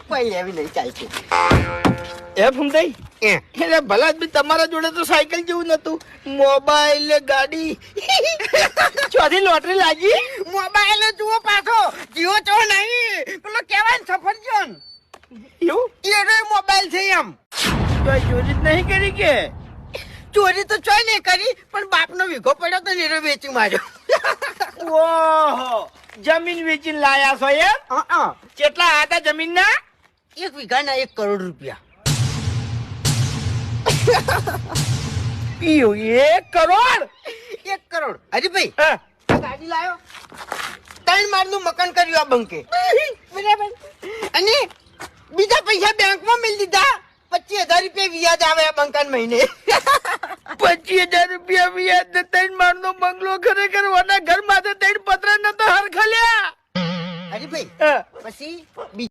કોઈ લેવી નહીં ચાલશે. એ ભૂમતાઈ એટલે ભલા જ તમારા જોડે તો સાયકલ જેવું નતું, મોબાઈલ ગાડી ચોથી લોટરી લાગી. મોબાઈલ જુઓ પાછો જીવો છો નહીં પેલો કેવાય સફરજન એવું એ મોબાઈલ છે એમ. તો ચોરી જ નહીં કરી કે? ચોરી તો ચોય નહીં કરી પણ બાપનો વીઘો પડ્યો તો નીરો વેચી માર્યો. ઓહો, જમીન વેચીને લાયા છો એમ? કેટલા હતા જમીન ના? 1 વીઘાના 1 કરોડ રૂપિયા. 1 કરોડ? 1 કરોડ. હરીભાઈ ગાડી લાયો 3 માળનું મકાન કર્યું આ બંકે બરાબર, અને બીજા પૈસા બેંકમાં મેલી દીધા. 25,000 રૂપિયા વ્યાજ આવે આ બંકાન મહિને. 25,000 રૂપિયા વ્યાજ ને 3 માળનો બંગલો ખરેખર ઓના ઘર માથે 3 પતરા નતો હરખલ્યા. હરીભાઈ પછી